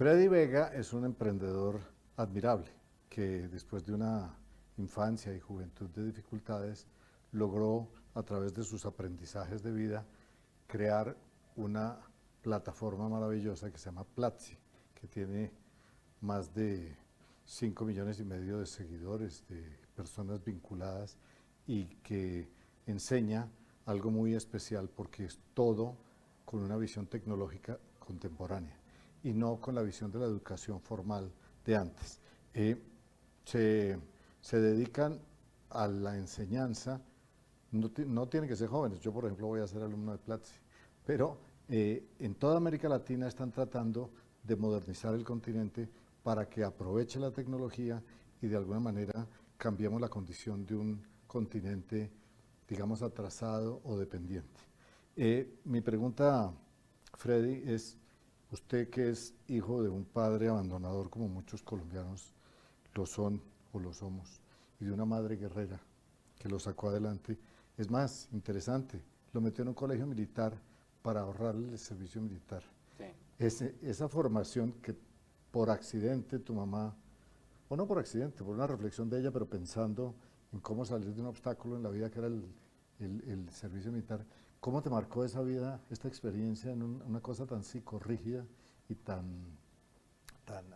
Freddy Vega es un emprendedor admirable que después de una infancia y juventud de dificultades logró a través de sus aprendizajes de vida crear una plataforma maravillosa que se llama Platzi, que tiene más de 5,5 millones de seguidores, de personas vinculadas y que enseña algo muy especial porque es todo con una visión tecnológica contemporánea y no con la visión de la educación formal de antes. Se, se dedican a la enseñanza, no tienen que ser jóvenes, yo por ejemplo voy a ser alumno de Platzi, pero en toda América Latina están tratando de modernizar el continente para que aproveche la tecnología y de alguna manera cambiemos la condición de un continente, digamos, atrasado o dependiente. Mi pregunta, Freddy, es, usted que es hijo de un padre abandonador como muchos colombianos lo son o lo somos, y de una madre guerrera que lo sacó adelante, es más interesante, lo metió en un colegio militar para ahorrarle el servicio militar. Sí. Esa formación que por accidente tu mamá, o no por accidente, por una reflexión de ella, pero pensando en cómo salir de un obstáculo en la vida que era el servicio militar, ¿cómo te marcó esa vida, esta experiencia en una cosa tan psicorrígida y tan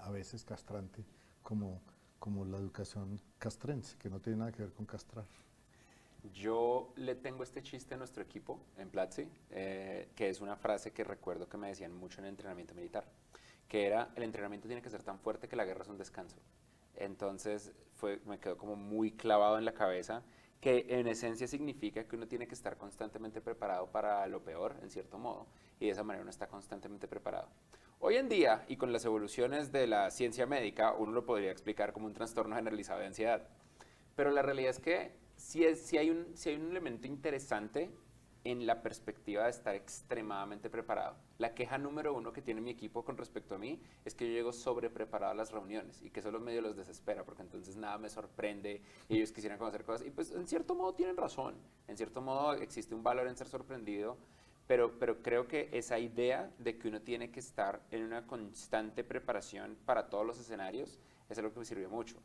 a veces castrante como la educación castrense, que no tiene nada que ver con castrar? Yo le tengo este chiste a nuestro equipo en Platzi, que es una frase que recuerdo que me decían mucho en el entrenamiento militar, que era: el entrenamiento tiene que ser tan fuerte que la guerra es un descanso. Entonces me quedó como muy clavado en la cabeza, que en esencia significa que uno tiene que estar constantemente preparado para lo peor, en cierto modo, y de esa manera uno está constantemente preparado. Hoy en día, y con las evoluciones de la ciencia médica, uno lo podría explicar como un trastorno generalizado de ansiedad. Pero la realidad es que si hay un elemento interesante en la perspectiva de estar extremadamente preparado. La queja número uno que tiene mi equipo con respecto a mí es que yo llego sobrepreparado a las reuniones y que eso los medio los desespera porque entonces nada me sorprende y ellos quisieran conocer cosas y pues en cierto modo tienen razón, en cierto modo existe un valor en ser sorprendido, pero creo que esa idea de que uno tiene que estar en una constante preparación para todos los escenarios es algo que me sirvió mucho.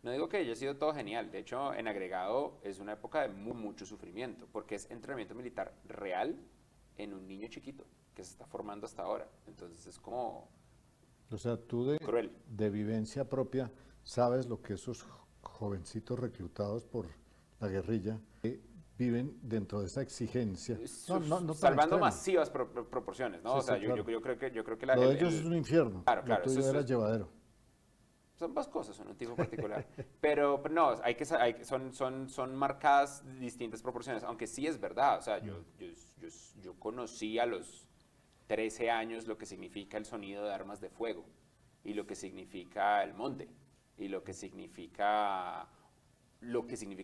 No digo que haya sido todo genial, de hecho en agregado es una época de mucho sufrimiento, porque es entrenamiento militar real en un niño chiquito que se está formando hasta ahora, entonces es como O sea, tú cruel. de vivencia propia sabes lo que esos jovencitos reclutados por la guerrilla viven dentro de esa exigencia, no tan Salvando extrema. masivas proporciones, ¿no? Sí, O sea, sí, claro. yo creo que Lo de ellos es un infierno, claro, lo claro, tuyo era llevadero. son ambas cosas, son un tipo particular. Pero no, son marcadas distintas proporciones, aunque sí es verdad. O sea, yo conocí a los 13 años lo que significa el sonido de armas de fuego y lo que significa el monte y lo que significa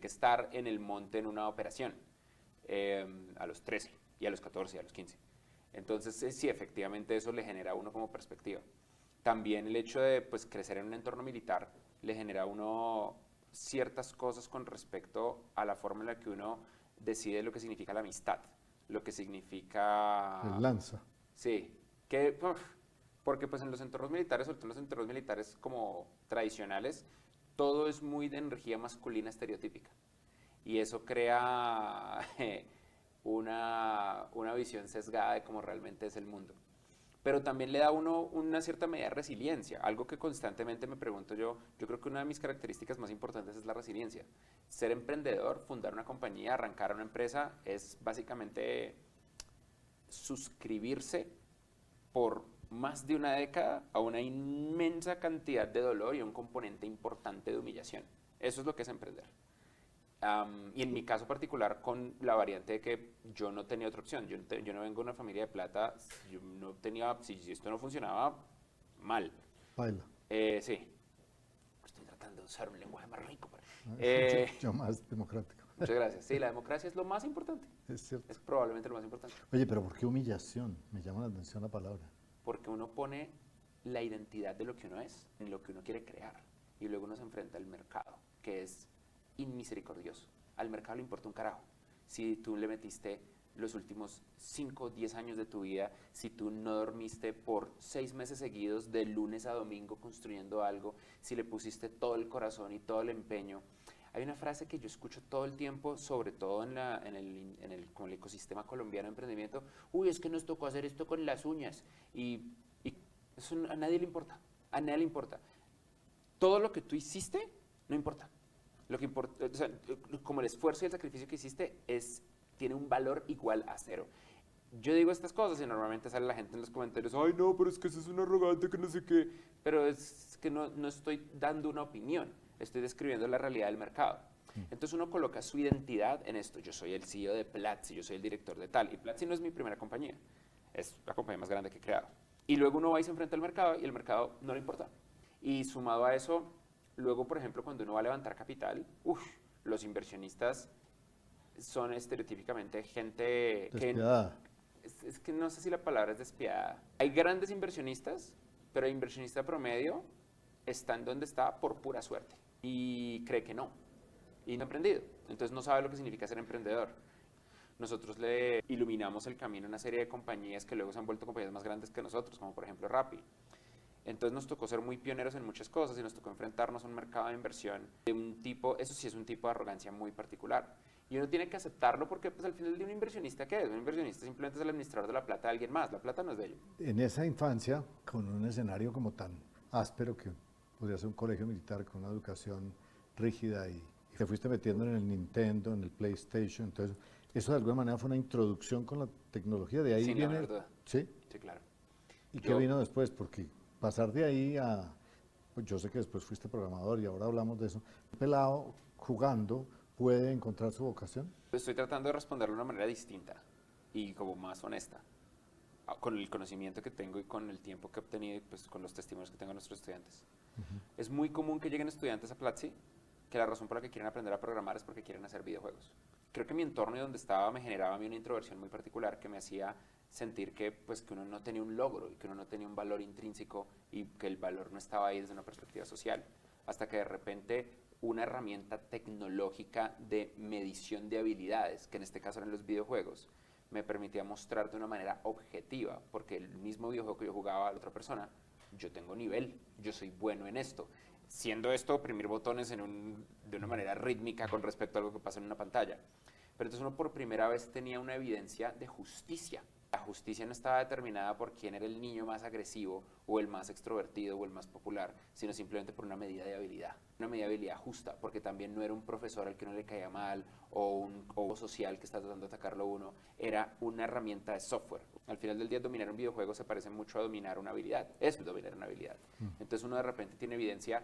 estar en el monte en una operación a los 13 y a los 14 y a los 15. Entonces, sí, efectivamente eso le genera a uno como perspectiva. También el hecho de pues, crecer en un entorno militar le genera a uno ciertas cosas con respecto a la forma en la que uno decide lo que significa la amistad, lo que El significa... lanza. Sí, porque pues en los entornos militares, sobre todo en los entornos militares como tradicionales, todo es muy de energía masculina estereotípica. Y eso crea una visión sesgada de cómo realmente es el mundo. Pero también le da a uno una cierta medida de resiliencia, algo que constantemente me pregunto yo creo que una de mis características más importantes es la resiliencia. Ser emprendedor, fundar una compañía, arrancar una empresa, es básicamente suscribirse por más de una década a una inmensa cantidad de dolor y un componente importante de humillación. Eso es lo que es emprender. Y en mi caso particular, con la variante de que yo no tenía otra opción, yo no vengo de una familia de plata, yo no tenía, si esto no funcionaba, mal. Baila. Sí, estoy tratando de usar un lenguaje más rico. Yo más democrático. Muchas gracias. Sí, la democracia es lo más importante, Es cierto. es probablemente lo más importante, Oye, pero ¿por qué humillación? Me llama la atención la palabra. porque uno pone la identidad de lo que uno es en lo que uno quiere crear y luego uno se enfrenta al mercado, que es inmisericordioso. Al mercado le importa un carajo si tú le metiste los últimos 5 o 10 años de tu vida si tú no dormiste por 6 meses seguidos de lunes a domingo construyendo algo, si le pusiste todo el corazón y todo el empeño? Hay una frase que yo escucho todo el tiempo, sobre todo con el ecosistema colombiano de emprendimiento. Uy, es que nos tocó hacer esto con las uñas. Y eso a nadie le importa. A nadie le importa. Todo lo que tú hiciste, no importa. Lo que importa, o sea, como el esfuerzo y el sacrificio que hiciste tiene un valor igual a cero. Yo digo estas cosas y normalmente sale la gente en los comentarios, ay no, pero es que eso es un arrogante, que no sé qué. Pero es que no estoy dando una opinión, estoy describiendo la realidad del mercado. Entonces uno coloca su identidad en esto. Yo soy el CEO de Platzi, yo soy el director de tal. Y Platzi no es mi primera compañía, es la compañía más grande que he creado. Y luego uno va y se enfrenta al mercado y el mercado no le importa. Y sumado a eso, luego, por ejemplo, cuando uno va a levantar capital, los inversionistas son estereotípicamente gente Despiadada. es que no sé si la palabra es despiadada. Hay grandes inversionistas, pero el inversionista promedio está en donde está por pura suerte y cree que no. Y no ha emprendido. Entonces no sabe lo que significa ser emprendedor. Nosotros le iluminamos el camino a una serie de compañías que luego se han vuelto compañías más grandes que nosotros, como por ejemplo Rappi. Entonces nos tocó ser muy pioneros en muchas cosas y nos tocó enfrentarnos a un mercado de inversión de un tipo, eso sí es un tipo de arrogancia muy particular. Y uno tiene que aceptarlo porque pues al final de un inversionista, ¿qué es? Un inversionista simplemente es el administrador de la plata de alguien más, la plata no es de ellos. En esa infancia, con un escenario como tan áspero que podría ser un colegio militar con una educación rígida y te fuiste metiendo en el Nintendo, en el PlayStation, entonces eso de alguna manera fue una introducción con la tecnología, de ahí Sin la viene, menor duda. ¿sí? Sí, claro. ¿Y qué vino después? Porque pasar de ahí a, pues yo sé que después fuiste programador y ahora hablamos de eso, un pelado jugando puede encontrar su vocación. Estoy tratando de responderlo de una manera distinta y como más honesta, con el conocimiento que tengo y con el tiempo que he obtenido y pues con los testimonios que tengo de nuestros estudiantes. Es muy común que lleguen estudiantes a Platzi que la razón por la que quieren aprender a programar es porque quieren hacer videojuegos. Creo que mi entorno y donde estaba me generaba a mí una introversión muy particular que me hacía sentir que, pues, que uno no tenía un logro y que uno no tenía un valor intrínseco y que el valor no estaba ahí desde una perspectiva social. Hasta que de repente una herramienta tecnológica de medición de habilidades, que en este caso eran los videojuegos, me permitía mostrar de una manera objetiva, porque el mismo videojuego que yo jugaba a la otra persona, yo tengo nivel, yo soy bueno en esto. Siendo esto oprimir botones de una manera rítmica con respecto a algo que pasa en una pantalla. Pero entonces uno por primera vez tenía una evidencia de justicia. La justicia no estaba determinada por quién era el niño más agresivo o el más extrovertido o el más popular, sino simplemente por una medida de habilidad. Una medida de habilidad justa, porque también no era un profesor al que no le caía mal o un social que está tratando de atacarlo a uno, era una herramienta de software. Al final del día, dominar un videojuego se parece mucho a dominar una habilidad. Es dominar una habilidad. Entonces uno de repente tiene evidencia,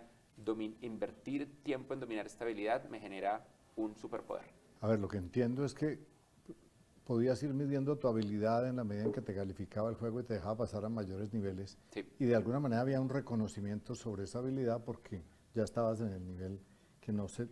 invertir tiempo en dominar esta habilidad me genera un superpoder. A ver, lo que entiendo es que podías ir midiendo tu habilidad en la medida en que te calificaba el juego y te dejaba pasar a mayores niveles. Sí. Y de alguna manera había un reconocimiento sobre esa habilidad porque ya estabas en el nivel que no se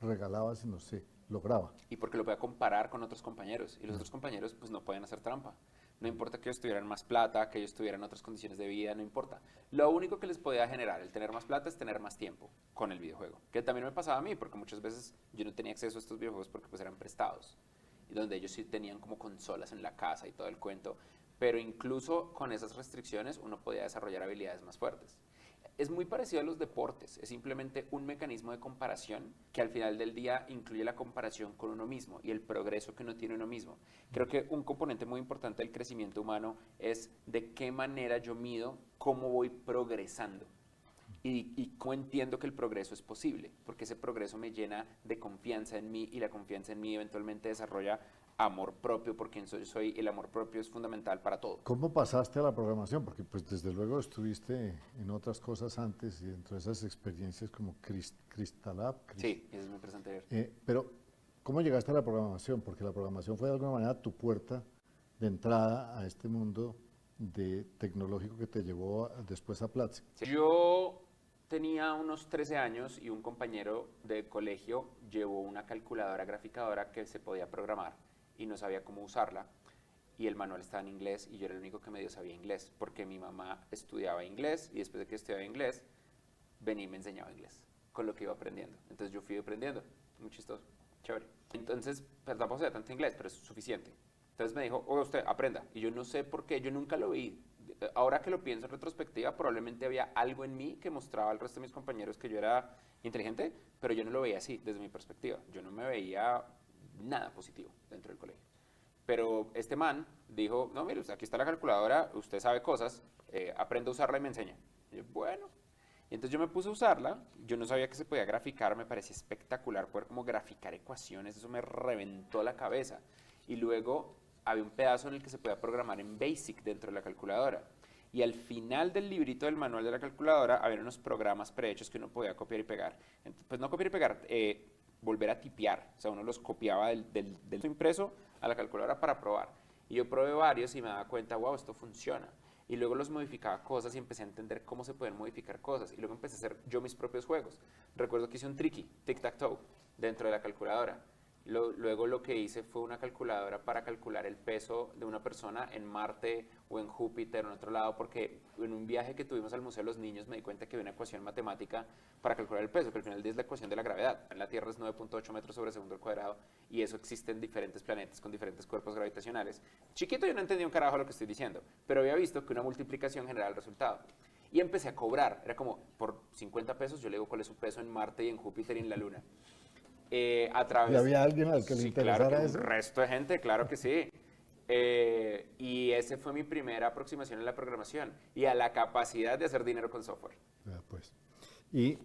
regalaba, sino se lograba. Y porque lo podía comparar con otros compañeros. Y los otros compañeros pues no pueden hacer trampa. No importa que ellos tuvieran más plata, que ellos tuvieran otras condiciones de vida, no importa. Lo único que les podía generar el tener más plata es tener más tiempo con el videojuego. Que también me pasaba a mí, porque muchas veces yo no tenía acceso a estos videojuegos porque pues eran prestados. Y donde ellos sí tenían como consolas en la casa y todo el cuento. Pero incluso con esas restricciones uno podía desarrollar habilidades más fuertes. Es muy parecido a los deportes, es simplemente un mecanismo de comparación que al final del día incluye la comparación con uno mismo y el progreso que uno tiene uno mismo. Creo que un componente muy importante del crecimiento humano es de qué manera yo mido cómo voy progresando y cómo entiendo que el progreso es posible, porque ese progreso me llena de confianza en mí y la confianza en mí eventualmente desarrolla amor propio por quien soy, el amor propio es fundamental para todo. ¿Cómo pasaste a la programación? Porque pues desde luego estuviste en otras cosas antes y dentro de esas experiencias como Crystalab. Sí, ese es mi empresa anterior. Pero, ¿cómo llegaste a la programación? Porque la programación fue de alguna manera tu puerta de entrada a este mundo de tecnológico que te llevó después a Platzi. Sí. Yo tenía unos 13 años y un compañero de colegio llevó una calculadora graficadora que se podía programar y no sabía cómo usarla y el manual estaba en inglés y yo era el único que medio sabía inglés porque mi mamá estudiaba inglés y después de que estudiaba inglés venía y me enseñaba inglés con lo que iba aprendiendo. Entonces yo fui aprendiendo, muy chistoso, chévere. Entonces, pues tampoco sabía tanto inglés, pero es suficiente. Entonces me dijo, oye, usted aprenda. Y yo no sé por qué, yo nunca lo vi. Ahora que lo pienso en retrospectiva, probablemente había algo en mí que mostraba al resto de mis compañeros que yo era inteligente, pero yo no lo veía así desde mi perspectiva. Yo no me veía nada positivo dentro del colegio. Pero este man dijo, no, mire, aquí está la calculadora, usted sabe cosas, aprenda a usarla y me enseña. Y yo, bueno. Y entonces yo me puse a usarla, yo no sabía que se podía graficar, me parecía espectacular poder como graficar ecuaciones, eso me reventó la cabeza. Y luego había un pedazo en el que se podía programar en BASIC dentro de la calculadora. Y al final del librito del manual de la calculadora había unos programas prehechos que uno podía copiar y pegar. Entonces, pues no copiar y pegar, volver a tipear. O sea, uno los copiaba del impreso a la calculadora para probar. Y yo probé varios y me daba cuenta, wow, esto funciona. Y luego los modificaba cosas y empecé a entender cómo se pueden modificar cosas. Y luego empecé a hacer yo mis propios juegos. Recuerdo que hice un tricky, tic-tac-toe, dentro de la calculadora. Luego lo que hice fue una calculadora para calcular el peso de una persona en Marte o en Júpiter o en otro lado, porque en un viaje que tuvimos al Museo de los Niños me di cuenta que había una ecuación matemática para calcular el peso, que al final es la ecuación de la gravedad. En la Tierra es 9.8 metros sobre segundo al cuadrado y eso existe en diferentes planetas con diferentes cuerpos gravitacionales. Chiquito yo no entendía un carajo lo que estoy diciendo, pero había visto que una multiplicación genera el resultado. Y empecé a cobrar, era como por 50 pesos yo le digo cuál es su peso en Marte y en Júpiter y en la Luna. A ¿Y través... había alguien al que le Sí, interesara claro que eso? un resto de gente, claro que sí. Y ese fue mi primera aproximación a la programación y a la capacidad de hacer dinero con software. Ya, pues. Y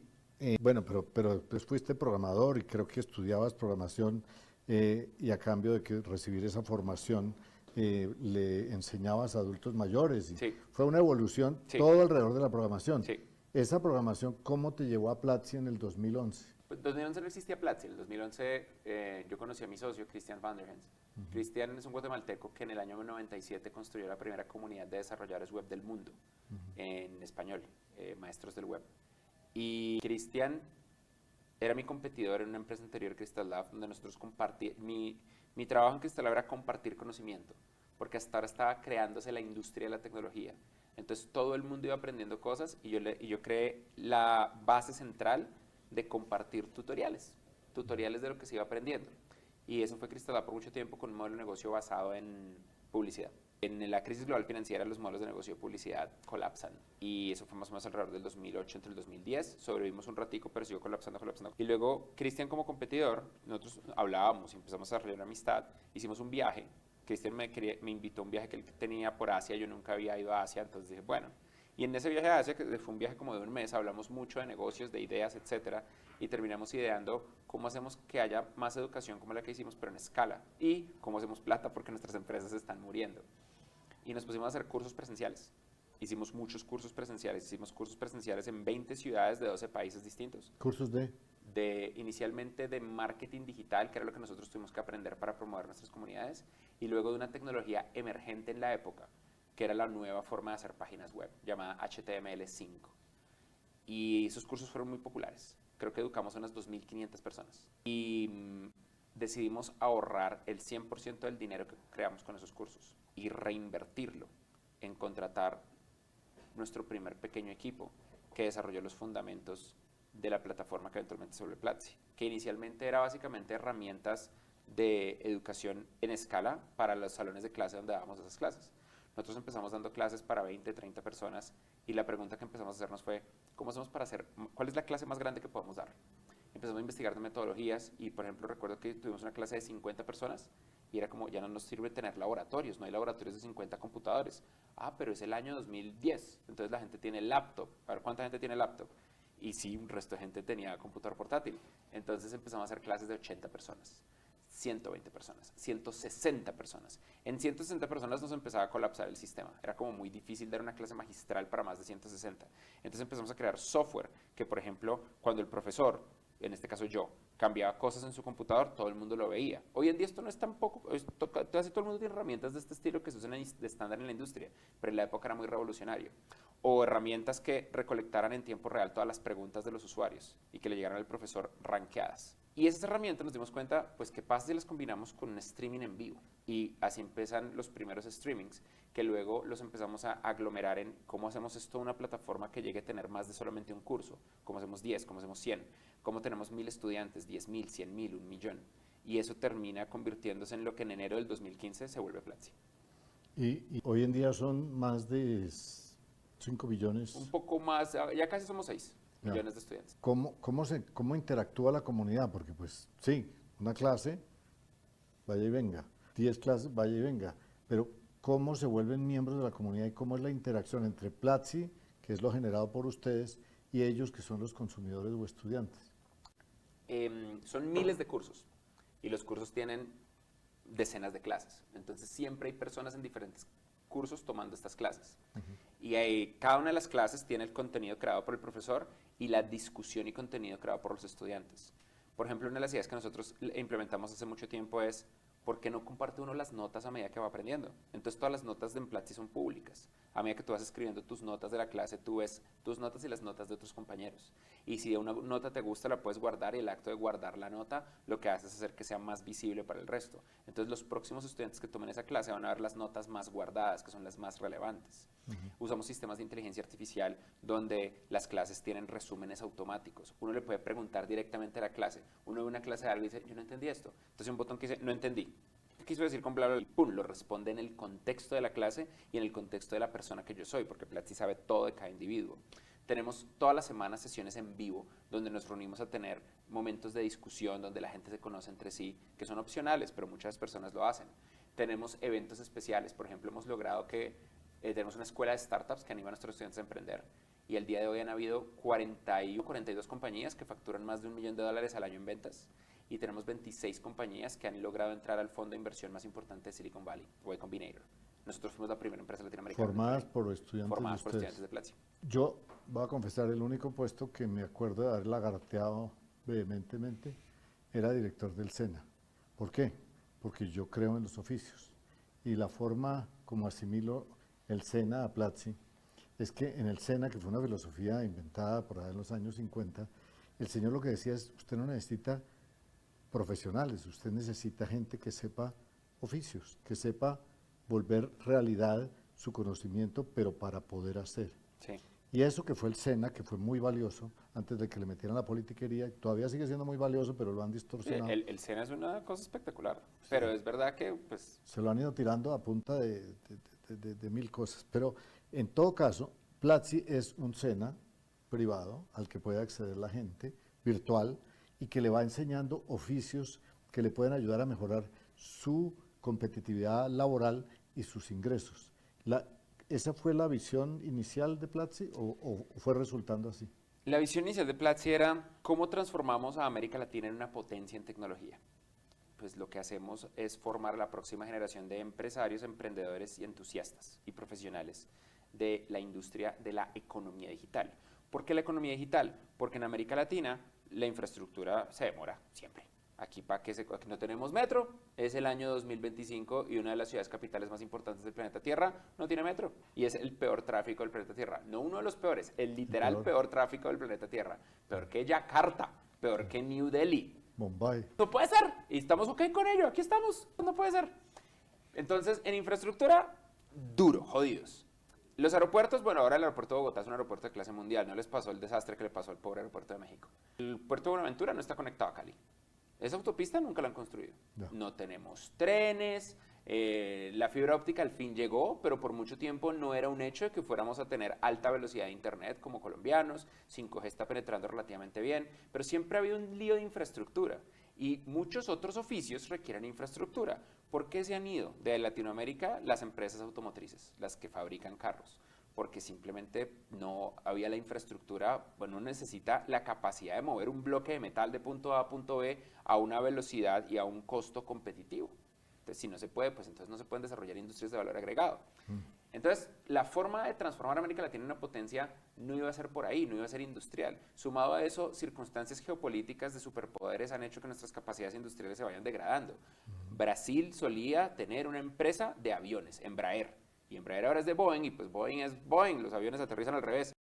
bueno, pero pues fuiste programador y creo que estudiabas programación y a cambio de que recibir esa formación le enseñabas a adultos mayores y Sí, fue una evolución sí, todo alrededor de la programación. sí. Esa programación, ¿cómo te llevó a Platzi en el 2011? Pues en 2011 no existía Platzi. En el 2011 yo conocí a mi socio, Christian van der Hens. Christian es un guatemalteco que en el año 97 construyó la primera comunidad de desarrolladores web del mundo en español, maestros del web. Y Christian era mi competidor en una empresa anterior, Crystal Lab, donde nosotros compartíamos. Mi trabajo en Crystal Lab era compartir conocimiento, porque hasta ahora estaba creándose la industria de la tecnología. Entonces todo el mundo iba aprendiendo cosas y yo creé la base central de compartir tutoriales de lo que se iba aprendiendo. Y eso fue Crystal Lab por mucho tiempo con un modelo de negocio basado en publicidad. En la crisis global financiera los modelos de negocio de publicidad colapsan y eso fue más o menos alrededor del 2008, entre el 2010. Sobrevivimos un ratico, pero siguió colapsando. Y luego Cristian como competidor, nosotros hablábamos y empezamos a desarrollar una amistad, hicimos un viaje. Cristian me invitó a un viaje que él tenía por Asia, yo nunca había ido a Asia, entonces dije, bueno. Y en ese viaje a Asia, que fue un viaje como de un mes, hablamos mucho de negocios, de ideas, etcétera, y terminamos ideando cómo hacemos que haya más educación como la que hicimos, pero en escala, y cómo hacemos plata porque nuestras empresas están muriendo. Y nos pusimos a hacer cursos presenciales. Hicimos muchos cursos presenciales en 20 ciudades de 12 países distintos. ¿Cursos de? Inicialmente de marketing digital, que era lo que nosotros tuvimos que aprender para promover nuestras comunidades, y luego de una tecnología emergente en la época, que era la nueva forma de hacer páginas web, llamada HTML5. Y esos cursos fueron muy populares. Creo que educamos a unas 2.500 personas. Y decidimos ahorrar el 100% del dinero que creamos con esos cursos y reinvertirlo en contratar nuestro primer pequeño equipo que desarrolló los fundamentos de la plataforma que eventualmente se volvió Platzi, que inicialmente era básicamente herramientas de educación en escala para los salones de clase donde dábamos esas clases. Nosotros empezamos dando clases para 20, 30 personas y la pregunta que empezamos a hacernos fue, ¿cómo hacemos para hacer, cuál es la clase más grande que podemos dar? Empezamos a investigar de metodologías y, por ejemplo, recuerdo que tuvimos una clase de 50 personas y era como, ya no nos sirve tener laboratorios, no hay laboratorios de 50 computadores. Ah, pero es el año 2010, entonces la gente tiene laptop. A ver, ¿cuánta gente tiene laptop? Y sí, un resto de gente tenía computador portátil. Entonces empezamos a hacer clases de 80 personas. 120 personas, 160 personas. En 160 personas nos empezaba a colapsar el sistema. Era como muy difícil dar una clase magistral para más de 160. Entonces empezamos a crear software que, por ejemplo, cuando el profesor, en este caso yo, cambiaba cosas en su computador, todo el mundo lo veía. Hoy en día esto no es tampoco, casi todo el mundo tiene herramientas de este estilo que se usan de estándar en la industria, pero en la época era muy revolucionario. O herramientas que recolectaran en tiempo real todas las preguntas de los usuarios y que le llegaran al profesor rankeadas. Y esas herramientas nos dimos cuenta, pues, qué pasa si las combinamos con un streaming en vivo. Y así empiezan los primeros streamings, que luego los empezamos a aglomerar en cómo hacemos esto una plataforma que llegue a tener más de solamente un curso, cómo hacemos 10, cómo hacemos 100, cómo tenemos 1000 estudiantes, 10.000, 100.000, 1.000.000. y eso termina convirtiéndose en lo que en enero del 2015 se vuelve Platzi. Y hoy en día son más de 5 billones. Un poco más, ya casi somos 6 Ya. millones de estudiantes. ¿Cómo interactúa la comunidad? Porque pues sí, una clase, vaya y venga, 10 clases, vaya y venga, pero ¿cómo se vuelven miembros de la comunidad y cómo es la interacción entre Platzi, que es lo generado por ustedes, y ellos, que son los consumidores o estudiantes? Son miles de cursos y los cursos tienen decenas de clases. Entonces siempre hay personas en diferentes cursos tomando estas clases. Y cada una de las clases tiene el contenido creado por el profesor y la discusión y contenido creado por los estudiantes. Por ejemplo, una de las ideas que nosotros implementamos hace mucho tiempo es ¿por qué no comparte uno las notas a medida que va aprendiendo? Entonces todas las notas de Platzi son públicas. A medida que tú vas escribiendo tus notas de la clase, tú ves tus notas y las notas de otros compañeros. Y si una nota te gusta, la puedes guardar y el acto de guardar la nota lo que hace es hacer que sea más visible para el resto. Entonces los próximos estudiantes que tomen esa clase van a ver las notas más guardadas, que son las más relevantes. Usamos sistemas de inteligencia artificial donde las clases tienen resúmenes automáticos. Uno le puede preguntar directamente a la clase. Uno ve una clase de algo y dice, yo no entendí esto. Entonces un botón que dice, no entendí. ¿Qué quiso decir con bla, bla, bla? Pum, lo responde en el contexto de la clase y en el contexto de la persona que yo soy, porque Platzi sabe todo de cada individuo. Tenemos todas las semanas sesiones en vivo donde nos reunimos a tener momentos de discusión, donde la gente se conoce entre sí, que son opcionales, pero muchas personas lo hacen. Tenemos eventos especiales, por ejemplo, hemos logrado que tenemos una escuela de startups que anima a nuestros estudiantes a emprender y el día de hoy han habido 42 compañías que facturan más de $1 millón al año en ventas y tenemos 26 compañías que han logrado entrar al fondo de inversión más importante de Silicon Valley, Y Combinator. Nosotros fuimos la primera empresa latinoamericana. Formadas por estudiantes de ustedes. De Platzi. Yo voy a confesar, el único puesto que me acuerdo de haber lagarteado vehementemente era director del SENA. ¿Por qué? Porque yo creo en los oficios. Y la forma como asimilo el SENA a Platzi es que en el SENA, que fue una filosofía inventada por ahí en los años 50, el señor lo que decía es, usted no necesita profesionales, usted necesita gente que sepa oficios, que sepa volver realidad su conocimiento, pero para poder hacer. Sí. Y eso que fue el SENA, que fue muy valioso antes de que le metieran la politiquería, todavía sigue siendo muy valioso, pero lo han distorsionado. El SENA es una cosa espectacular, pero es verdad que pues... Se lo han ido tirando a punta de mil cosas. Pero en todo caso, Platzi es un SENA privado al que puede acceder la gente, virtual, y que le va enseñando oficios que le pueden ayudar a mejorar su competitividad laboral y sus ingresos. ¿Esa fue la visión inicial de Platzi o fue resultando así? La visión inicial de Platzi era cómo transformamos a América Latina en una potencia en tecnología. Pues lo que hacemos es formar la próxima generación de empresarios, emprendedores y entusiastas y profesionales de la industria de la economía digital. ¿Por qué la economía digital? Porque en América Latina la infraestructura se demora siempre. Aquí aquí no tenemos metro, es el año 2025 y una de las ciudades capitales más importantes del planeta Tierra no tiene metro y es el peor tráfico del planeta Tierra. No uno de los peores, el literal peor tráfico del planeta Tierra. Peor que Yakarta, peor que New Delhi. Bombay. No puede ser, y estamos ok con ello, aquí estamos, no puede ser. Entonces, en infraestructura, duro, jodidos. Los aeropuertos, bueno, ahora el aeropuerto de Bogotá es un aeropuerto de clase mundial, no les pasó el desastre que le pasó al pobre aeropuerto de México. El puerto de Buenaventura no está conectado a Cali. Esa autopista nunca la han construido. No tenemos trenes, la fibra óptica al fin llegó, pero por mucho tiempo no era un hecho de que fuéramos a tener alta velocidad de internet como colombianos, 5G está penetrando relativamente bien, pero siempre ha habido un lío de infraestructura y muchos otros oficios requieren infraestructura. ¿Por qué se han ido de Latinoamérica las empresas automotrices, las que fabrican carros? Porque simplemente no había la infraestructura, bueno, necesita la capacidad de mover un bloque de metal de punto A a punto B a una velocidad y a un costo competitivo. Entonces, si no se puede, pues entonces no se pueden desarrollar industrias de valor agregado. Entonces, la forma de transformar a América Latina en una potencia no iba a ser por ahí, no iba a ser industrial. Sumado a eso, circunstancias geopolíticas de superpoderes han hecho que nuestras capacidades industriales se vayan degradando. Brasil solía tener una empresa de aviones, Embraer. Y Embraer ahora es de Boeing, y pues Boeing es Boeing, los aviones aterrizan al revés.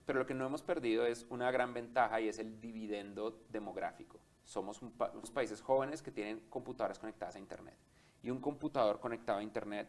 Pero lo que no hemos perdido es una gran ventaja y es el dividendo demográfico. Somos unos países jóvenes que tienen computadoras conectadas a Internet. Y un computador conectado a Internet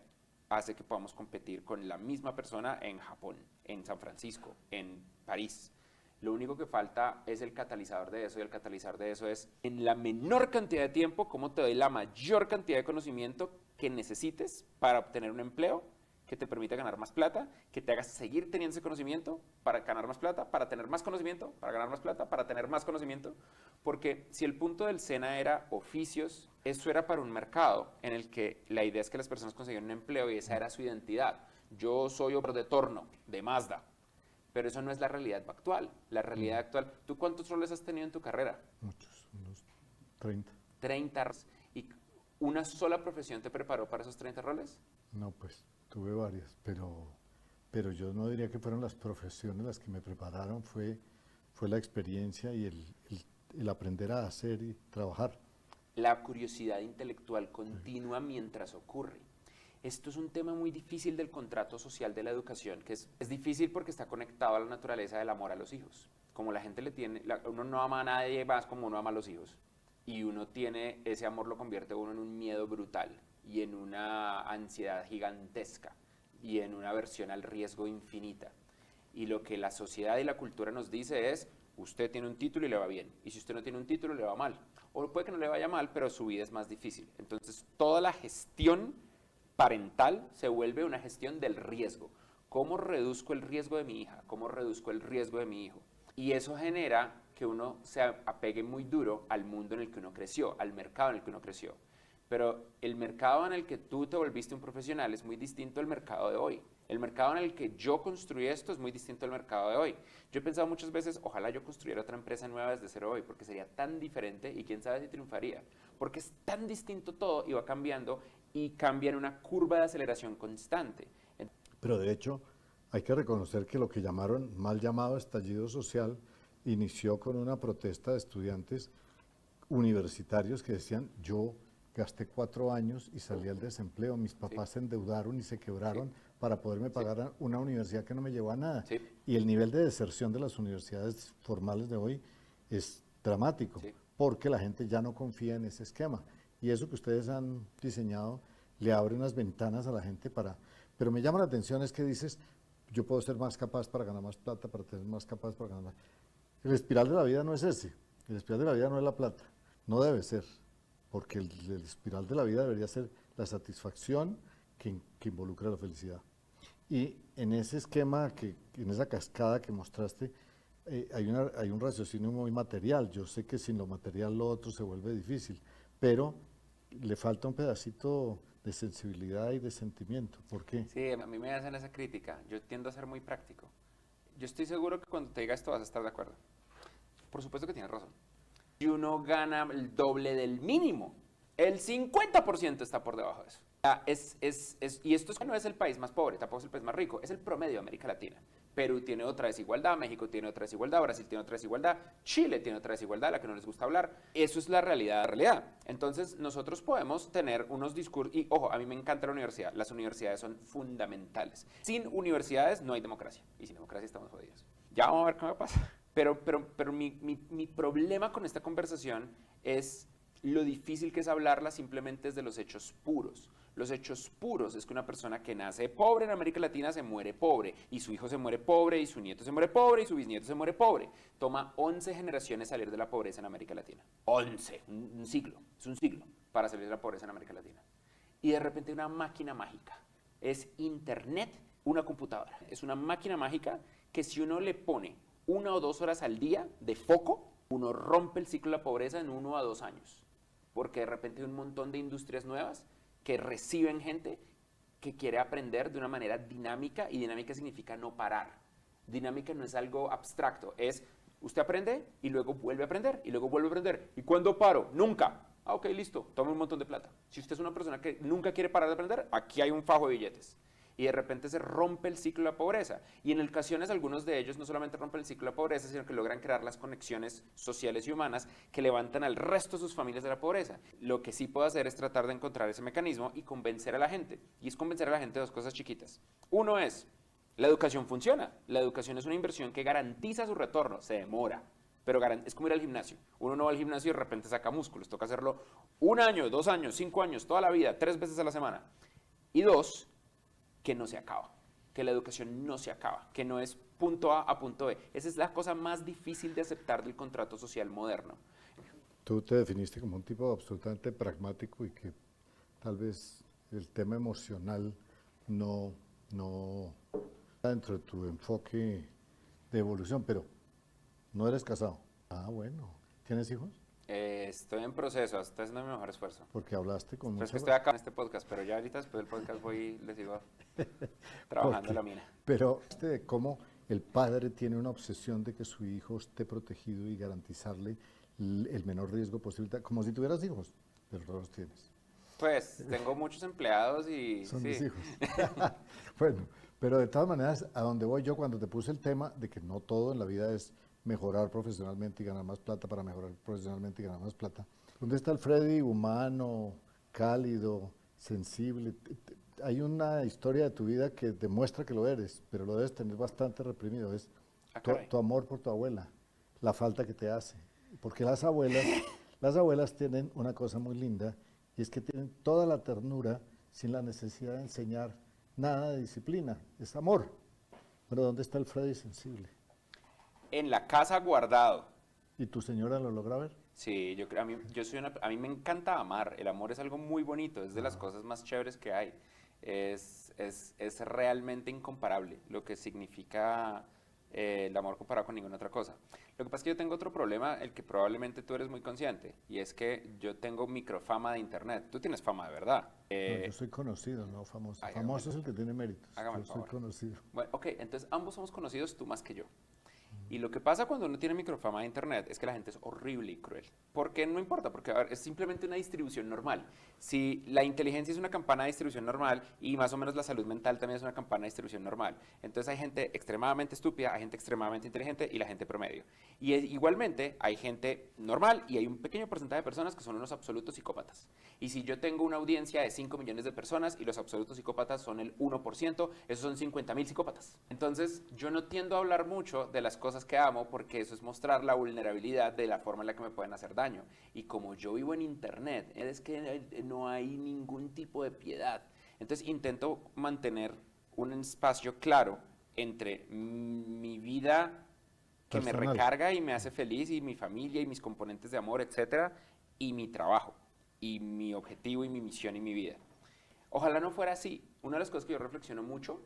hace que podamos competir con la misma persona en Japón, en San Francisco, en París. Lo único que falta es el catalizador de eso, y el catalizador de eso es, en la menor cantidad de tiempo, cómo te doy la mayor cantidad de conocimiento que necesites para obtener un empleo que te permita ganar más plata, que te haga seguir teniendo ese conocimiento para ganar más plata, para tener más conocimiento, para ganar más plata, para tener más conocimiento. Porque si el punto del SENA era oficios, eso era para un mercado en el que la idea es que las personas consiguieran un empleo y esa era su identidad. Yo soy operador de torno, de Mazda. Pero eso no es la realidad actual. La realidad actual, ¿tú cuántos roles has tenido en tu carrera? Muchos, unos 30. 30 roles. ¿Y una sola profesión te preparó para esos 30 roles? No, pues tuve varias, pero yo no diría que fueron las profesiones las que me prepararon, fue la experiencia y el aprender a hacer y trabajar. La curiosidad intelectual continua mientras ocurre. Esto es un tema muy difícil del contrato social de la educación, que es difícil porque está conectado a la naturaleza del amor a los hijos. Como la gente le tiene, uno no ama a nadie más como uno ama a los hijos. Y uno tiene, ese amor lo convierte a uno en un miedo brutal y en una ansiedad gigantesca y en una aversión al riesgo infinita. Y lo que la sociedad y la cultura nos dice es, usted tiene un título y le va bien. Y si usted no tiene un título, le va mal. O puede que no le vaya mal, pero su vida es más difícil. Entonces, toda la gestión parental se vuelve una gestión del riesgo. ¿Cómo reduzco el riesgo de mi hija? ¿Cómo reduzco el riesgo de mi hijo? Y eso genera que uno se apegue muy duro al mundo en el que uno creció, al mercado en el que uno creció. Pero el mercado en el que tú te volviste un profesional es muy distinto al mercado de hoy. El mercado en el que yo construí esto es muy distinto al mercado de hoy. Yo he pensado muchas veces, ojalá yo construyera otra empresa nueva desde cero hoy, porque sería tan diferente y quién sabe si triunfaría. Porque es tan distinto todo y va cambiando y cambia en una curva de aceleración constante. Pero de hecho, hay que reconocer que lo que llamaron, mal llamado estallido social, inició con una protesta de estudiantes universitarios que decían, yo gasté 4 años y salí al desempleo, mis papás se endeudaron y se quebraron para poderme pagar una universidad que no me llevó a nada. Y el nivel de deserción de las universidades formales de hoy es dramático, porque la gente ya no confía en ese esquema. Y eso que ustedes han diseñado le abre unas ventanas a la gente para... Pero me llama la atención es que dices, yo puedo ser más capaz para ganar más plata, para tener más capaz para ganar más... El espiral de la vida no es ese, el espiral de la vida no es la plata, no debe ser, porque el espiral de la vida debería ser la satisfacción que involucra la felicidad. Y en ese esquema, en esa cascada que mostraste, hay un raciocinio muy material. Yo sé que sin lo material lo otro se vuelve difícil, pero le falta un pedacito de sensibilidad y de sentimiento. ¿Por qué? Sí, a mí me hacen esa crítica. Yo tiendo a ser muy práctico. Yo estoy seguro que cuando te diga esto vas a estar de acuerdo. Por supuesto que tienes razón. Si uno gana el doble del mínimo, el 50% está por debajo de eso. Y esto no es el país más pobre, tampoco es el país más rico, es el promedio de América Latina. Perú tiene otra desigualdad, México tiene otra desigualdad, Brasil tiene otra desigualdad, Chile tiene otra desigualdad, la que no les gusta hablar. Eso es la realidad. Entonces, nosotros podemos tener unos discursos, y ojo, a mí me encanta la universidad, las universidades son fundamentales. Sin universidades no hay democracia, y sin democracia estamos jodidos. Ya vamos a ver qué me pasa. Pero mi problema con esta conversación es lo difícil que es hablarla simplemente desde los hechos puros. Los hechos puros es que una persona que nace pobre en América Latina se muere pobre, y su hijo se muere pobre, y su nieto se muere pobre, y su bisnieto se muere pobre. Toma 11 generaciones salir de la pobreza en América Latina. 11, un siglo, es un siglo para salir de la pobreza en América Latina. Y de repente una máquina mágica, es internet, una computadora. Es una máquina mágica que si uno le pone 1 o 2 horas al día de foco, uno rompe el ciclo de la pobreza en 1 a 2 años. Porque de repente hay un montón de industrias nuevas que reciben gente que quiere aprender de una manera dinámica, y dinámica significa no parar. Dinámica no es algo abstracto, es usted aprende y luego vuelve a aprender y luego vuelve a aprender. ¿Y cuándo paro? Nunca. Ah, ok, listo, tome un montón de plata. Si usted es una persona que nunca quiere parar de aprender, aquí hay un fajo de billetes. Y de repente se rompe el ciclo de la pobreza. Y en ocasiones algunos de ellos no solamente rompen el ciclo de la pobreza, sino que logran crear las conexiones sociales y humanas que levantan al resto de sus familias de la pobreza. Lo que sí puedo hacer es tratar de encontrar ese mecanismo y convencer a la gente. Y es convencer a la gente de 2 cosas chiquitas. Uno es, la educación funciona. La educación es una inversión que garantiza su retorno. Se demora, pero es como ir al gimnasio. Uno no va al gimnasio y de repente saca músculos. Toca hacerlo 1 año, 2 años, 5 años, toda la vida, 3 veces a la semana. Y 2, que no se acaba, que la educación no se acaba, que no es punto A punto B. Esa es la cosa más difícil de aceptar del contrato social moderno. Tú te definiste como un tipo absolutamente pragmático y que tal vez el tema emocional no está dentro de tu enfoque de evolución, pero no eres casado. Ah, bueno. ¿Tienes hijos? Estoy en proceso, estoy haciendo mi mejor esfuerzo. Porque hablaste con Pero es mucha... que estoy acá en este podcast, pero ya ahorita después del podcast voy y les sigo trabajando en la mina. Pero de cómo el padre tiene una obsesión de que su hijo esté protegido y garantizarle el menor riesgo posible, como si tuvieras hijos, pero no los tienes. Pues tengo muchos empleados y Son sí. mis hijos. Bueno, pero de todas maneras, a donde voy yo cuando te puse el tema de que no todo en la vida es mejorar profesionalmente y ganar más plata para mejorar profesionalmente y ganar más plata. ¿Dónde está el Freddy humano, cálido, sensible? Hay una historia de tu vida que demuestra que lo eres, pero lo debes tener bastante reprimido. Es tu amor por tu abuela, la falta que te hace. Porque las abuelas tienen una cosa muy linda y es que tienen toda la ternura sin la necesidad de enseñar nada de disciplina, es amor. Pero ¿dónde está el Freddy sensible? En la casa guardado. ¿Y tu señora lo logra ver? Sí, a mí me encanta amar. El amor es algo muy bonito, es de las cosas más chéveres que hay. Es realmente incomparable lo que significa el amor comparado con ninguna otra cosa. Lo que pasa es que yo tengo otro problema, el que probablemente tú eres muy consciente, y es que yo tengo microfama de internet. Tú tienes fama de verdad. No, yo soy conocido, no famoso. Hágame Famoso es el que tiene méritos. hágame Yo el soy favor. conocido. Bueno, ok, entonces ambos somos conocidos, tú más que yo. Y lo que pasa cuando uno tiene microfama de internet es que la gente es horrible y cruel. Porque no importa, porque a ver, es simplemente una distribución normal. Si la inteligencia es una campana de distribución normal y más o menos la salud mental también es una campana de distribución normal. Entonces hay gente extremadamente estúpida, hay gente extremadamente inteligente y la gente promedio. Y igualmente hay gente normal y hay un pequeño porcentaje de personas que son unos absolutos psicópatas. Y si yo tengo una audiencia de 5 millones de personas y los absolutos psicópatas son el 1%, esos son 50,000 psicópatas. Entonces yo no tiendo a hablar mucho de las cosas que amo porque eso es mostrar la vulnerabilidad de la forma en la que me pueden hacer daño. Y como yo vivo en internet, es que no hay ningún tipo de piedad. Entonces intento mantener un espacio claro entre mi vida que me Personal. recarga y me hace feliz y mi familia y mis componentes de amor, etcétera, y mi trabajo y mi objetivo y mi misión y mi vida. Ojalá no fuera así. Una de las cosas que yo reflexiono mucho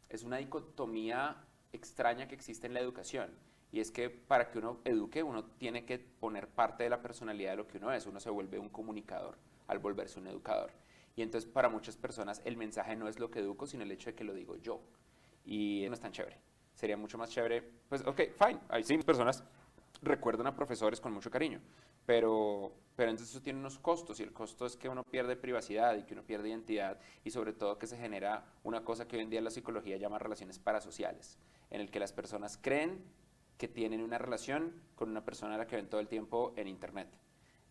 es una dicotomía extraña que existe en la educación. Y es que para que uno eduque, uno tiene que poner parte de la personalidad de lo que uno es. Uno se vuelve un comunicador al volverse un educador. Y entonces para muchas personas el mensaje no es lo que educo, sino el hecho de que lo digo yo. Y no es tan chévere. Sería mucho más chévere, pues ok, fine. Hay sí personas recuerdan a profesores con mucho cariño, pero entonces eso tiene unos costos y el costo es que uno pierde privacidad y que uno pierde identidad y sobre todo que se genera una cosa que hoy en día la psicología llama relaciones parasociales, en el que las personas creen que tienen una relación con una persona a la que ven todo el tiempo en internet.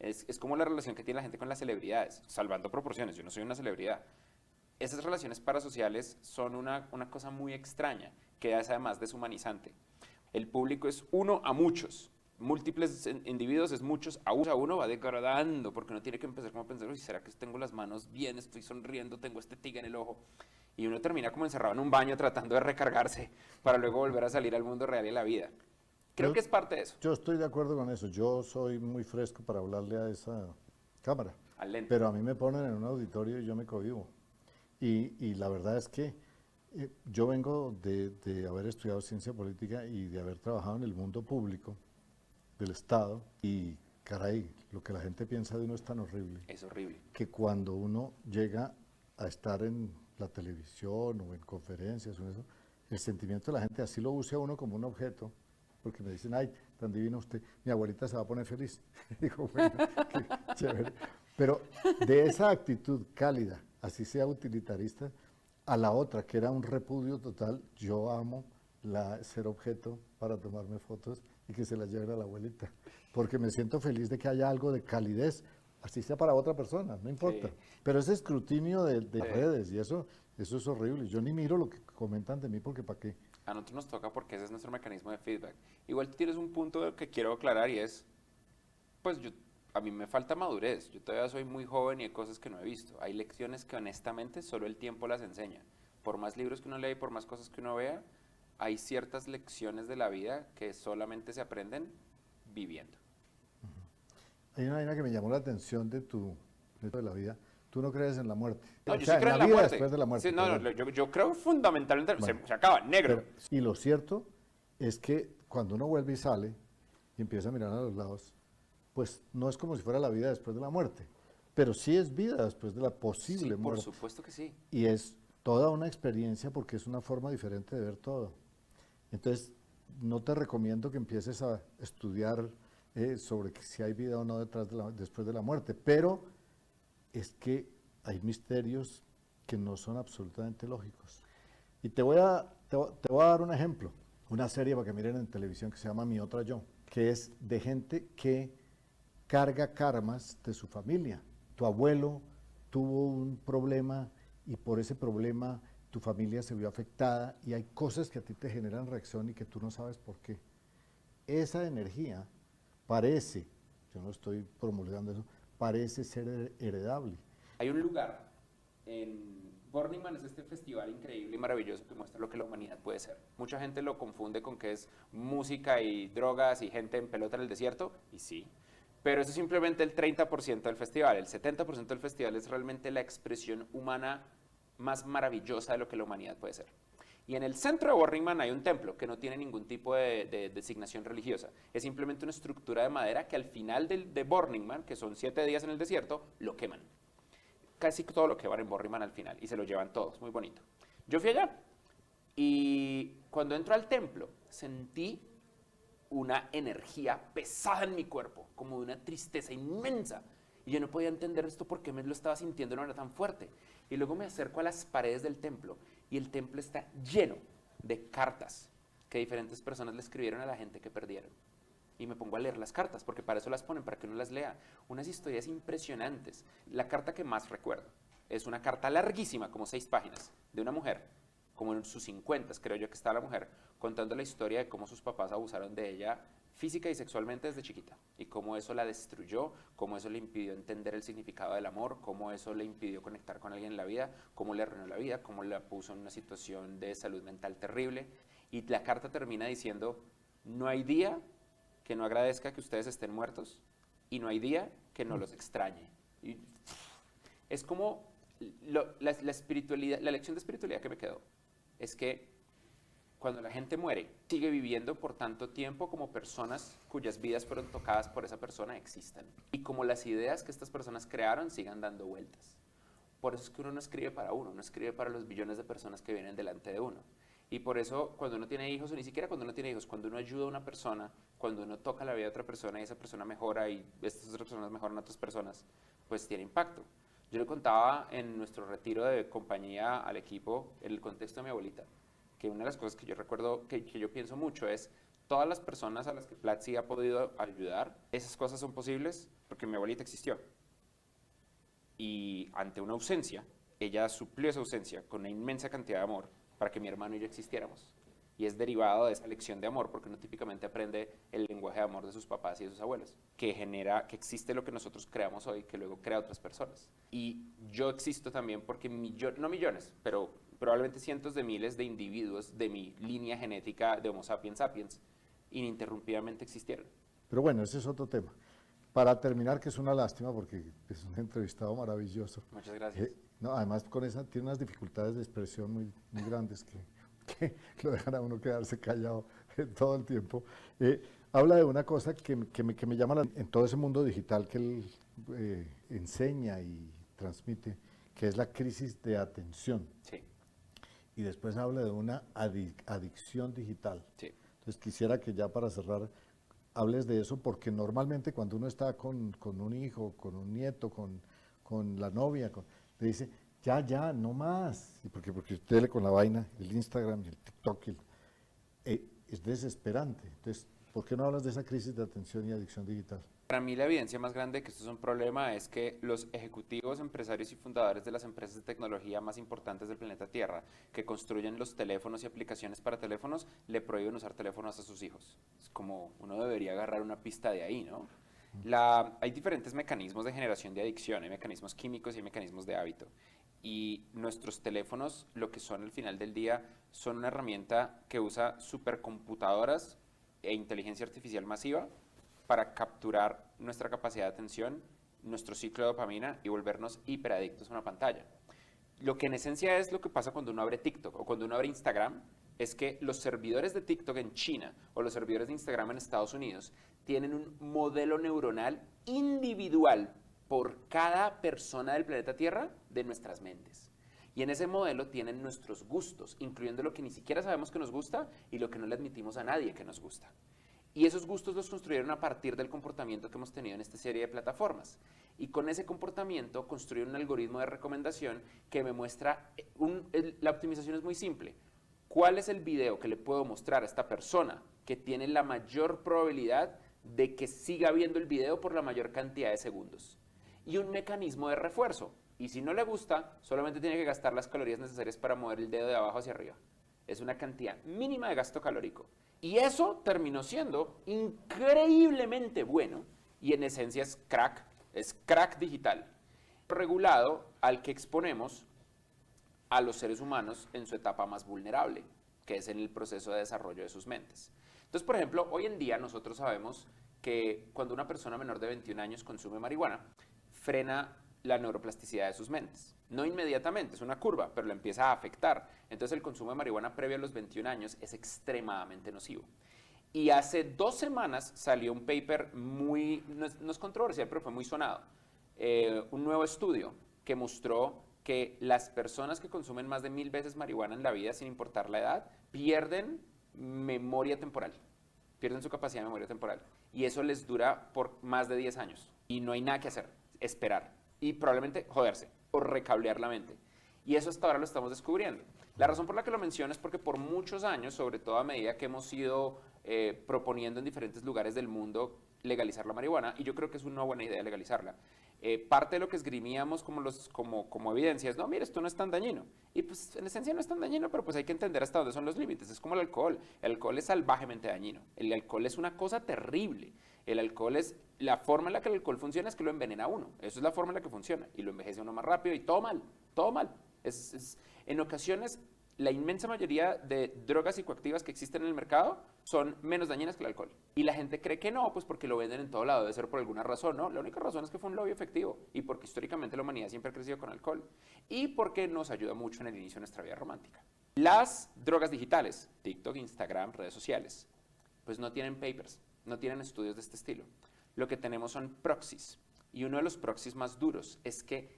Es como la relación que tiene la gente con las celebridades, salvando proporciones, yo no soy una celebridad. Esas relaciones parasociales son una cosa muy extraña, que es además deshumanizante. El público es uno a muchos, múltiples individuos es muchos a uno, va degradando, porque uno tiene que empezar como a pensar, uy, ¿será que tengo las manos bien? Estoy sonriendo, tengo este tigre en el ojo. Y uno termina como encerrado en un baño tratando de recargarse para luego volver a salir al mundo real y a la vida. Creo que es parte de eso. Yo estoy de acuerdo con eso. Yo soy muy fresco para hablarle a esa cámara. Al lente. Pero a mí me ponen en un auditorio y yo me cohíbo. Y la verdad es que yo vengo de haber estudiado ciencia política y de haber trabajado en el mundo público del Estado. Y, caray, lo que la gente piensa de uno es tan horrible. Es horrible. Que cuando uno llega a estar en la televisión o en conferencias o eso, el sentimiento de la gente así lo use a uno como un objeto, porque me dicen, ay, tan divino usted, mi abuelita se va a poner feliz. Digo, bueno, qué chévere. Pero de esa actitud cálida, así sea utilitarista, a la otra, que era un repudio total, yo amo ser objeto para tomarme fotos y que se las lleven a la abuelita, porque me siento feliz de que haya algo de calidez, así sea para otra persona, no importa. Sí. Pero ese escrutinio de redes y eso es horrible. Yo ni miro lo que comentan de mí porque ¿para qué? A nosotros nos toca porque ese es nuestro mecanismo de feedback. Igual tú tienes un punto que quiero aclarar y es, pues a mí me falta madurez. Yo todavía soy muy joven y hay cosas que no he visto. Hay lecciones que honestamente solo el tiempo las enseña. por más libros que uno lea y por más cosas que uno vea, hay ciertas lecciones de la vida que solamente se aprenden viviendo. Hay una vaina que me llamó la atención de la vida. Tú no crees en la muerte. No, O yo sea, sí creo en la la vida muerte. después de la muerte. Sí, no, perdón. no, yo creo fundamentalmente, Bueno, se acaba, negro. y lo cierto es que cuando uno vuelve y sale y empieza a mirar a los lados, pues no es como si fuera la vida después de la muerte, pero sí es vida después de la Sí, posible por muerte. supuesto que sí. Y es toda una experiencia porque es una forma diferente de ver todo. Entonces, no te recomiendo que empieces a estudiar sobre si hay vida o no después de la muerte, pero es que hay misterios que no son absolutamente lógicos. Y te voy a dar un ejemplo, una serie para que miren en televisión que se llama Mi Otra Yo, que es de gente que carga karmas de su familia. Tu abuelo tuvo un problema y por ese problema tu familia se vio afectada y hay cosas que a ti te generan reacción y que tú no sabes por qué. Esa energía parece, yo no estoy promulgando eso, parece ser heredable. Hay un lugar en Burning Man, es este festival increíble y maravilloso que muestra lo que la humanidad puede ser. Mucha gente lo confunde con que es música y drogas y gente en pelota en el desierto, y sí, pero eso es simplemente el 30% del festival. El 70% del festival es realmente la expresión humana más maravillosa de lo que la humanidad puede ser. Y en el centro de Burning Man hay un templo que no tiene ningún tipo de designación religiosa. Es simplemente una estructura de madera que al final de Burning Man, que son 7 días en el desierto, lo queman. Casi todo lo queman en Burning Man al final y se lo llevan todos, muy bonito. Yo fui allá y cuando entro al templo sentí una energía pesada en mi cuerpo, como de una tristeza inmensa. Y yo no podía entender esto porque me lo estaba sintiendo de una manera tan fuerte. Y luego me acerco a las paredes del templo y el templo está lleno de cartas que diferentes personas le escribieron a la gente que perdieron. Y me pongo a leer las cartas, porque para eso las ponen, para que uno las lea. Unas historias impresionantes. La carta que más recuerdo es una carta larguísima, como 6 páginas, de una mujer, como en sus 50, creo yo que está la mujer, contando la historia de cómo sus papás abusaron de ella física y sexualmente desde chiquita, y cómo eso la destruyó, cómo eso le impidió entender el significado del amor, cómo eso le impidió conectar con alguien en la vida, cómo le arruinó la vida, cómo la puso en una situación de salud mental terrible. Y la carta termina diciendo, no hay día que no agradezca que ustedes estén muertos y no hay día que no los extrañe. Y es como la espiritualidad, la lección de espiritualidad que me quedó es que cuando la gente muere, sigue viviendo por tanto tiempo como personas cuyas vidas fueron tocadas por esa persona existan. Y como las ideas que estas personas crearon sigan dando vueltas. Por eso es que uno no escribe para uno, uno escribe para los billones de personas que vienen delante de uno. Y por eso cuando uno tiene hijos, o ni siquiera cuando uno tiene hijos, cuando uno ayuda a una persona, cuando uno toca la vida de otra persona y esa persona mejora y estas otras personas mejoran a otras personas, pues tiene impacto. Yo le contaba en nuestro retiro de compañía al equipo, en el contexto de mi abuelita, que una de las cosas que yo recuerdo, que yo pienso mucho es, todas las personas a las que Platzi ha podido ayudar, esas cosas son posibles porque mi abuelita existió. Y ante una ausencia, ella suplió esa ausencia con una inmensa cantidad de amor para que mi hermano y yo existiéramos. Y es derivado de esa lección de amor, porque uno típicamente aprende el lenguaje de amor de sus papás y de sus abuelos, que genera, que existe lo que nosotros creamos hoy, que luego crea otras personas. Y yo existo también porque no millones, pero probablemente cientos de miles de individuos de mi línea genética de Homo sapiens sapiens ininterrumpidamente existieron. Pero bueno, ese es otro tema. Para terminar, que es una lástima porque es un entrevistado maravilloso. Muchas gracias. No, además con esa tiene unas dificultades de expresión muy grandes que lo dejan a uno quedarse callado todo el tiempo. Habla de una cosa que me llama en todo ese mundo digital que él enseña y transmite, que es la crisis de atención. Sí. Y después habla de una adicción digital. Sí. Entonces quisiera que ya para cerrar hables de eso, porque normalmente cuando uno está con un hijo, con un nieto, con la novia, le dice, ya, no más. Y porque usted con la vaina, el Instagram, el TikTok, es desesperante. Entonces, ¿por qué no hablas de esa crisis de atención y adicción digital? Para mí la evidencia más grande de que esto es un problema es que los ejecutivos, empresarios y fundadores de las empresas de tecnología más importantes del planeta Tierra, que construyen los teléfonos y aplicaciones para teléfonos, le prohíben usar teléfonos a sus hijos. Es como uno debería agarrar una pista de ahí, ¿no? Hay diferentes mecanismos de generación de adicción, hay mecanismos químicos y hay mecanismos de hábito. y nuestros teléfonos, lo que son al final del día, son una herramienta que usa supercomputadoras e inteligencia artificial masiva para capturar nuestra capacidad de atención, nuestro ciclo de dopamina y volvernos hiperadictos a una pantalla. Lo que en esencia es lo que pasa cuando uno abre TikTok o cuando uno abre Instagram, es que los servidores de TikTok en China o los servidores de Instagram en Estados Unidos tienen un modelo neuronal individual por cada persona del planeta Tierra de nuestras mentes. Y en ese modelo tienen nuestros gustos, incluyendo lo que ni siquiera sabemos que nos gusta y lo que no le admitimos a nadie que nos gusta. Y esos gustos los construyeron a partir del comportamiento que hemos tenido en esta serie de plataformas. Y con ese comportamiento construyeron un algoritmo de recomendación que me muestra, la optimización es muy simple. ¿Cuál es el video que le puedo mostrar a esta persona que tiene la mayor probabilidad de que siga viendo el video por la mayor cantidad de segundos? Y un mecanismo de refuerzo. Y si no le gusta, solamente tiene que gastar las calorías necesarias para mover el dedo de abajo hacia arriba. Es una cantidad mínima de gasto calórico. Y eso terminó siendo increíblemente bueno y en esencia es crack digital, regulado al que exponemos a los seres humanos en su etapa más vulnerable, que es en el proceso de desarrollo de sus mentes. Entonces, por ejemplo, hoy en día nosotros sabemos que cuando una persona menor de 21 años consume marihuana, frena la neuroplasticidad de sus mentes. No inmediatamente, es una curva, pero la empieza a afectar. Entonces el consumo de marihuana previo a los 21 años es extremadamente nocivo. Y hace 2 semanas salió un paper muy, no es controversial, pero fue muy sonado. Un nuevo estudio que mostró que las personas que consumen más de 1000 veces marihuana en la vida, sin importar la edad, pierden memoria temporal. Pierden su capacidad de memoria temporal. Y eso les dura por más de 10 años. Y no hay nada que hacer, esperar. Y probablemente joderse o recablear la mente. Y eso hasta ahora lo estamos descubriendo. La razón por la que lo menciono es porque por muchos años, sobre todo a medida que hemos ido proponiendo en diferentes lugares del mundo legalizar la marihuana, y yo creo que es una buena idea legalizarla, parte de lo que esgrimíamos como evidencia es, no, mire, esto no es tan dañino. Y pues en esencia no es tan dañino, pero pues hay que entender hasta dónde son los límites. Es como el alcohol. El alcohol es salvajemente dañino. El alcohol es una cosa terrible. El alcohol es, la forma en la que el alcohol funciona es que lo envenena a uno. Eso es la forma en la que funciona. Y lo envejece a uno más rápido y todo mal, todo mal. En ocasiones, la inmensa mayoría de drogas psicoactivas que existen en el mercado son menos dañinas que el alcohol. Y la gente cree que no, pues porque lo venden en todo lado, debe ser por alguna razón, ¿no? La única razón es que fue un lobby efectivo y porque históricamente la humanidad siempre ha crecido con alcohol y porque nos ayuda mucho en el inicio de nuestra vida romántica. Las drogas digitales, TikTok, Instagram, redes sociales, pues no tienen papers, no tienen estudios de este estilo. Lo que tenemos son proxies y uno de los proxies más duros es que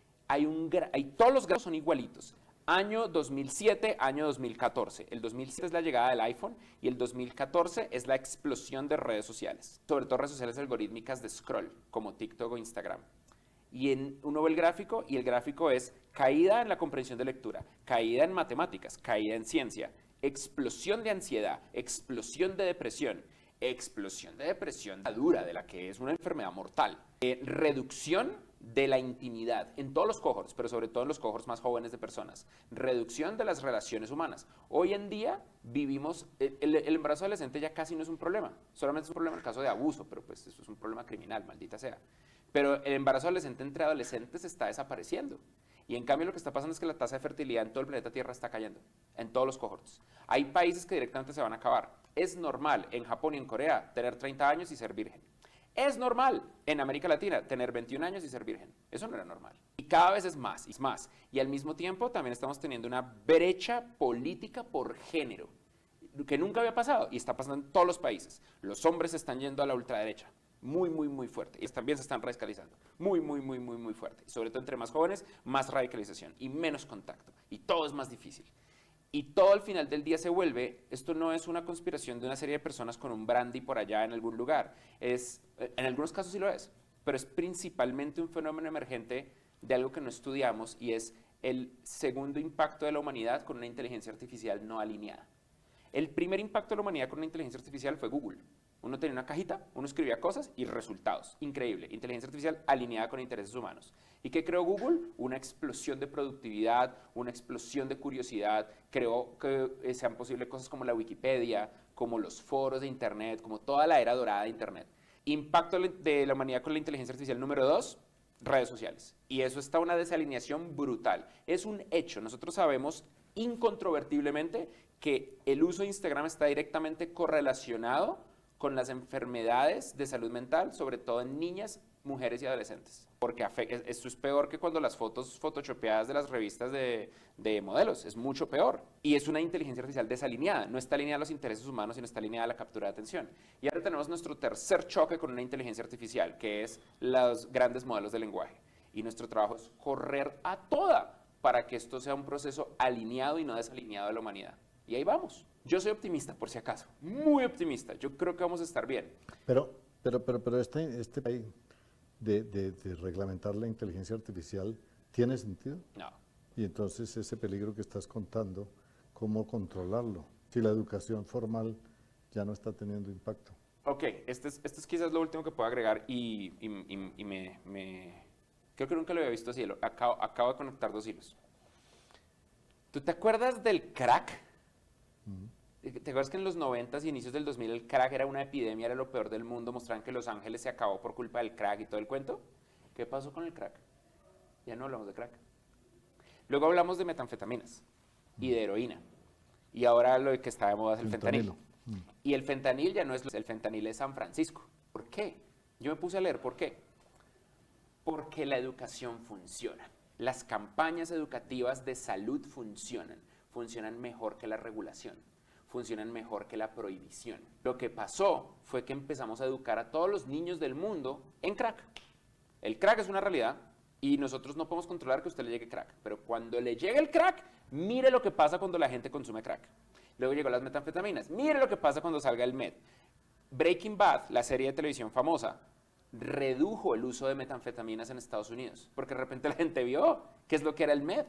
todos los grados son igualitos. Año 2007, año 2014. El 2007 es la llegada del iPhone y el 2014 es la explosión de redes sociales. Sobre todo redes sociales algorítmicas de scroll, como TikTok o Instagram. Y uno ve el gráfico y el gráfico es caída en la comprensión de lectura, caída en matemáticas, caída en ciencia, explosión de ansiedad, explosión de depresión dura, de la que es una enfermedad mortal, reducción de la intimidad en todos los cohorts, pero sobre todo en los cohorts más jóvenes de personas, reducción de las relaciones humanas. Hoy en día vivimos, el embarazo adolescente ya casi no es un problema, solamente es un problema en el caso de abuso, pero pues eso es un problema criminal, maldita sea. Pero el embarazo adolescente entre adolescentes está desapareciendo. Y en cambio lo que está pasando es que la tasa de fertilidad en todo el planeta Tierra está cayendo, en todos los cohorts. Hay países que directamente se van a acabar. Es normal en Japón y en Corea tener 30 años y ser virgen. Es normal en América Latina tener 21 años y ser virgen. Eso no era normal. Y cada vez es más y más. Y al mismo tiempo también estamos teniendo una brecha política por género, que nunca había pasado y está pasando en todos los países. Los hombres están yendo a la ultraderecha. Muy, muy, muy fuerte. Y también se están radicalizando. Muy, muy, muy, muy, muy fuerte. Y sobre todo entre más jóvenes, más radicalización y menos contacto. Y todo es más difícil. Y todo al final del día se vuelve, esto no es una conspiración de una serie de personas con un brandy por allá en algún lugar. En algunos casos sí lo es, pero es principalmente un fenómeno emergente de algo que no estudiamos y es el segundo impacto de la humanidad con una inteligencia artificial no alineada. El primer impacto de la humanidad con una inteligencia artificial fue Google. Uno tenía una cajita, uno escribía cosas y resultados. Increíble. Inteligencia artificial alineada con intereses humanos. ¿Y qué creó Google? Una explosión de productividad, una explosión de curiosidad. Creó que sean posibles cosas como la Wikipedia, como los foros de Internet, como toda la era dorada de Internet. Impacto de la humanidad con la inteligencia artificial número 2, redes sociales. Y eso está una desalineación brutal. Es un hecho. Nosotros sabemos incontrovertiblemente que el uso de Instagram está directamente correlacionado con las enfermedades de salud mental, sobre todo en niñas, mujeres y adolescentes. Porque esto es peor que cuando las fotos photoshopeadas de las revistas de modelos, es mucho peor. Y es una inteligencia artificial desalineada, no está alineada a los intereses humanos, sino está alineada a la captura de atención. Y ahora tenemos nuestro tercer choque con una inteligencia artificial, que es los grandes modelos de lenguaje. Y nuestro trabajo es correr a toda para que esto sea un proceso alineado y no desalineado de la humanidad. Y ahí vamos. Yo soy optimista, por si acaso, muy optimista. Yo creo que vamos a estar bien. Pero este país de reglamentar la inteligencia artificial, ¿tiene sentido? No. Y entonces ese peligro que estás contando, ¿cómo controlarlo? Si la educación formal ya no está teniendo impacto. Ok, este es quizás lo último que puedo agregar y creo que nunca lo había visto así. Acabo de conectar dos hilos. ¿Tú te acuerdas del crack? ¿Te acuerdas que en los 90s y inicios del 2000 el crack era una epidemia, era lo peor del mundo? Mostraban que Los Ángeles se acabó por culpa del crack y todo el cuento. ¿Qué pasó con el crack? Ya no hablamos de crack. Luego hablamos de metanfetaminas y de heroína. Y ahora lo que está de moda es el fentanilo. Y el fentanil ya no es el fentanil es San Francisco. ¿Por qué? Yo me puse a leer por qué. Porque la educación funciona. Las campañas educativas de salud funcionan mejor que la regulación, funcionan mejor que la prohibición. Lo que pasó fue que empezamos a educar a todos los niños del mundo en crack. El crack es una realidad y nosotros no podemos controlar que a usted le llegue crack, pero cuando le llegue el crack, mire lo que pasa cuando la gente consume crack. Luego llegó las metanfetaminas, mire lo que pasa cuando salga el med. Breaking Bad, la serie de televisión famosa, redujo el uso de metanfetaminas en Estados Unidos, porque de repente la gente vio qué es lo que era el med.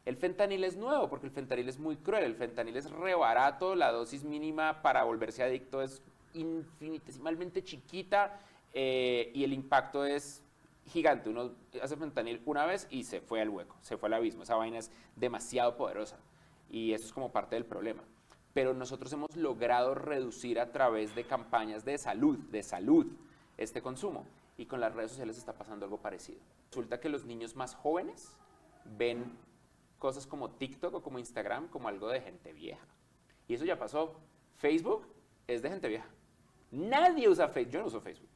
El fentanil es nuevo, porque el fentanil es muy cruel, el fentanil es re barato, la dosis mínima para volverse adicto es infinitesimalmente chiquita y el impacto es gigante. Uno hace fentanil una vez y se fue al hueco, se fue al abismo. Esa vaina es demasiado poderosa y eso es como parte del problema. Pero nosotros hemos logrado reducir a través de campañas de salud, este consumo. Y con las redes sociales está pasando algo parecido. Resulta que los niños más jóvenes ven cosas como TikTok o como Instagram como algo de gente vieja. Y eso ya pasó. Facebook es de gente vieja. Nadie usa Facebook. Yo no uso Facebook.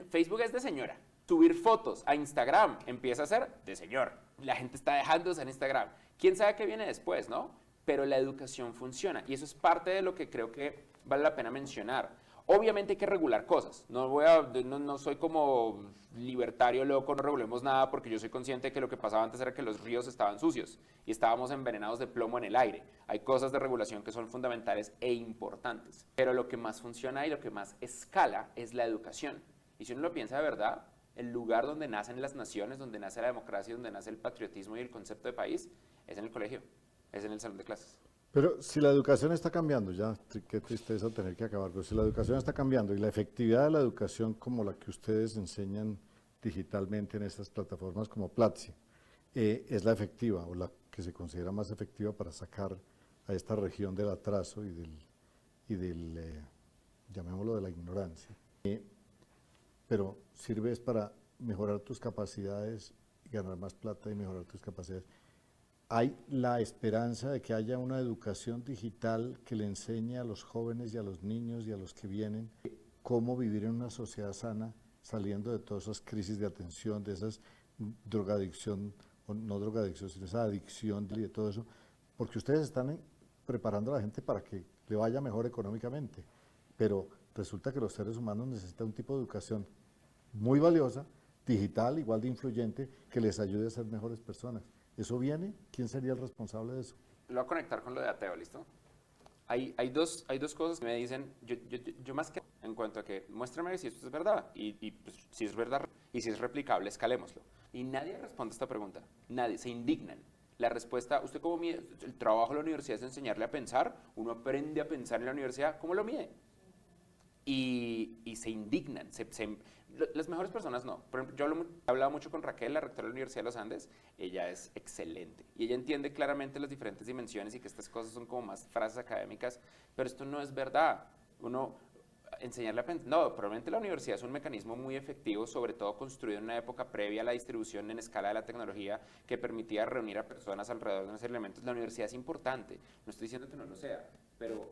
Facebook es de señora. Subir fotos a Instagram empieza a ser de señor. La gente está dejando de usar Instagram. ¿Quién sabe qué viene después, no? Pero la educación funciona. Y eso es parte de lo que creo que vale la pena mencionar. Obviamente hay que regular cosas. No soy como libertario loco, no regulemos nada porque yo soy consciente de que lo que pasaba antes era que los ríos estaban sucios y estábamos envenenados de plomo en el aire. Hay cosas de regulación que son fundamentales e importantes. Pero lo que más funciona y lo que más escala es la educación. Y si uno lo piensa de verdad, el lugar donde nacen las naciones, donde nace la democracia, donde nace el patriotismo y el concepto de país, es en el colegio, es en el salón de clases. Pero si la educación está cambiando, ya qué tristeza tener que acabar, pero si la educación está cambiando y la efectividad de la educación como la que ustedes enseñan digitalmente en estas plataformas como Platzi, es la efectiva o la que se considera más efectiva para sacar a esta región del atraso y del llamémoslo, de la ignorancia. Pero sirve es para mejorar tus capacidades, ganar más plata y mejorar tus capacidades. ¿Hay la esperanza de que haya una educación digital que le enseñe a los jóvenes y a los niños y a los que vienen cómo vivir en una sociedad sana, saliendo de todas esas crisis de atención, de esas drogadicción, o no drogadicción, sino esa adicción y de todo eso? Porque ustedes están preparando a la gente para que le vaya mejor económicamente, pero resulta que los seres humanos necesitan un tipo de educación muy valiosa, digital, igual de influyente, que les ayude a ser mejores personas. ¿Eso viene? ¿Quién sería el responsable de eso? Lo voy a conectar con lo de ateo, ¿listo? Hay dos cosas que me dicen, yo más que en cuanto a que muéstrame si esto es verdad y pues, si es verdad y si es replicable, escalémoslo. Y nadie responde a esta pregunta, nadie, se indignan. La respuesta, ¿usted cómo mide? El trabajo de la universidad es enseñarle a pensar, uno aprende a pensar en la universidad, ¿cómo lo mide? Y se indignan. Las mejores personas no. Por ejemplo, yo he hablado mucho con Raquel, la rectora de la Universidad de los Andes. Ella es excelente y ella entiende claramente las diferentes dimensiones y que estas cosas son como más frases académicas, pero esto no es verdad. enseñarle a pensar. No, probablemente la universidad es un mecanismo muy efectivo, sobre todo construido en una época previa a la distribución en escala de la tecnología que permitía reunir a personas alrededor de unos elementos. La universidad es importante, no estoy diciendo que no lo sea, pero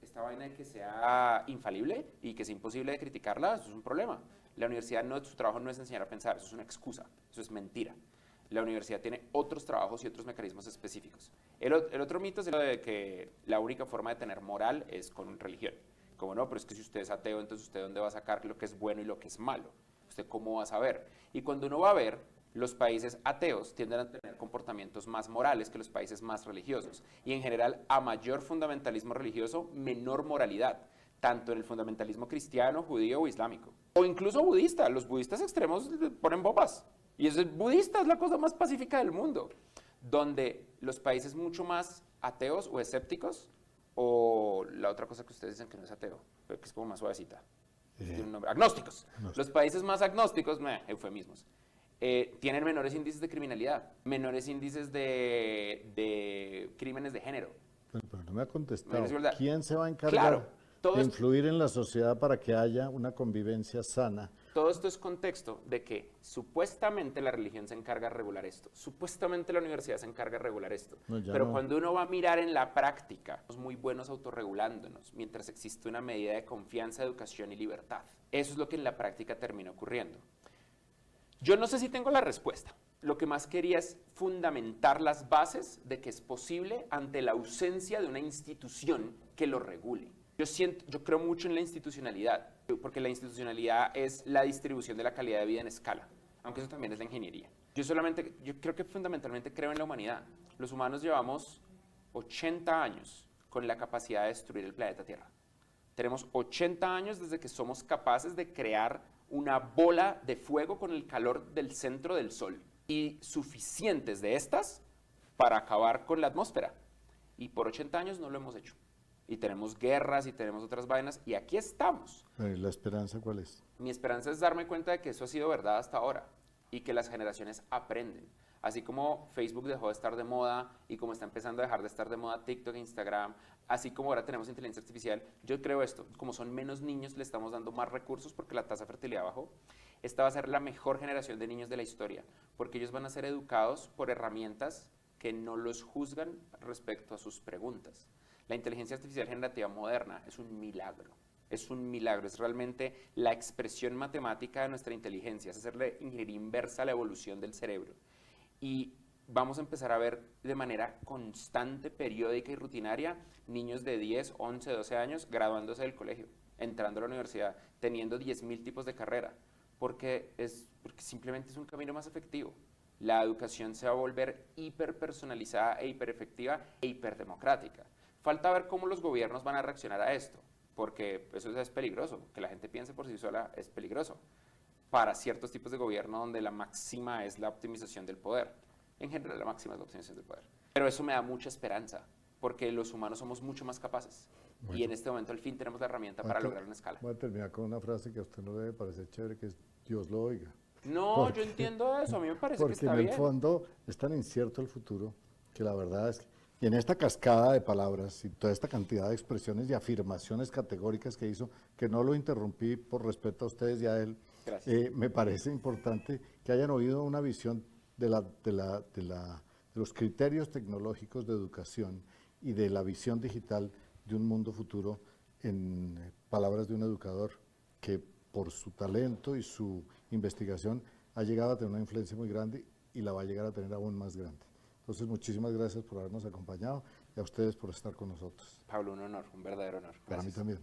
esta vaina de que sea infalible y que sea imposible de criticarla, eso es un problema. La universidad, su trabajo no es enseñar a pensar, eso es una excusa, eso es mentira. La universidad tiene otros trabajos y otros mecanismos específicos. El otro mito es el de que la única forma de tener moral es con religión. Como no, pero es que si usted es ateo, entonces usted dónde va a sacar lo que es bueno y lo que es malo. ¿Usted cómo va a saber? Y cuando uno va a ver, los países ateos tienden a tener comportamientos más morales que los países más religiosos. Y en general, a mayor fundamentalismo religioso, menor moralidad, tanto en el fundamentalismo cristiano, judío o islámico. O incluso budista. Los budistas extremos ponen bombas. Y es budista es la cosa más pacífica del mundo. Donde los países mucho más ateos o escépticos, o la otra cosa que ustedes dicen que no es ateo, pero que es como más suavecita. Tiene un nombre. Agnósticos. Los países más agnósticos, eufemismos, tienen menores índices de criminalidad, menores índices de crímenes de género. Pero no me ha contestado. Menores, ¿Quién se va a encargar de influir en la sociedad para que haya una convivencia sana? Todo esto es contexto de que supuestamente la religión se encarga de regular esto, supuestamente la universidad se encarga de regular esto, pero cuando uno va a mirar en la práctica, somos muy buenos autorregulándonos, mientras existe una medida de confianza, educación y libertad. Eso es lo que en la práctica termina ocurriendo. Yo no sé si tengo la respuesta. Lo que más quería es fundamentar las bases de que es posible ante la ausencia de una institución que lo regule. Yo creo mucho en la institucionalidad, porque la institucionalidad es la distribución de la calidad de vida en escala, aunque eso también es la ingeniería. Yo creo que fundamentalmente creo en la humanidad. Los humanos llevamos 80 años con la capacidad de destruir el planeta Tierra. Tenemos 80 años desde que somos capaces de crear una bola de fuego con el calor del centro del Sol y suficientes de estas para acabar con la atmósfera. Y por 80 años no lo hemos hecho. Y tenemos guerras y tenemos otras vainas y aquí estamos. ¿La esperanza cuál es? Mi esperanza es darme cuenta de que eso ha sido verdad hasta ahora y que las generaciones aprenden. Así como Facebook dejó de estar de moda y como está empezando a dejar de estar de moda TikTok e Instagram, así como ahora tenemos inteligencia artificial, yo creo esto, como son menos niños le estamos dando más recursos porque la tasa de fertilidad bajó. Esta va a ser la mejor generación de niños de la historia porque ellos van a ser educados por herramientas que no los juzgan respecto a sus preguntas. La inteligencia artificial generativa moderna es un milagro. Es un milagro, es realmente la expresión matemática de nuestra inteligencia, es hacerle ingeniería inversa a la evolución del cerebro. Y vamos a empezar a ver de manera constante, periódica y rutinaria niños de 10, 11, 12 años graduándose del colegio, entrando a la universidad, teniendo 10.000 tipos de carrera, porque simplemente es un camino más efectivo. La educación se va a volver hiperpersonalizada e hiperefectiva e hiperdemocrática. Falta ver cómo los gobiernos van a reaccionar a esto, porque eso es peligroso, que la gente piense por sí sola es peligroso para ciertos tipos de gobierno donde la máxima es la optimización del poder. En general la máxima es la optimización del poder. Pero eso me da mucha esperanza, porque los humanos somos mucho más capaces. Bueno. Y en este momento al fin tenemos la herramienta para lograr una escala. Voy a terminar con una frase que a usted no debe parecer chévere, que es Dios lo oiga. No, yo entiendo eso, a mí me parece que está bien. Porque en el fondo es tan incierto el futuro que la verdad es que y en esta cascada de palabras y toda esta cantidad de expresiones y afirmaciones categóricas que hizo, que no lo interrumpí por respeto a ustedes y a él, me parece importante que hayan oído una visión de los criterios tecnológicos de educación y de la visión digital de un mundo futuro en palabras de un educador que por su talento y su investigación ha llegado a tener una influencia muy grande y la va a llegar a tener aún más grande. Entonces, muchísimas gracias por habernos acompañado y a ustedes por estar con nosotros. Pablo, un honor, un verdadero honor. Gracias. Para mí también.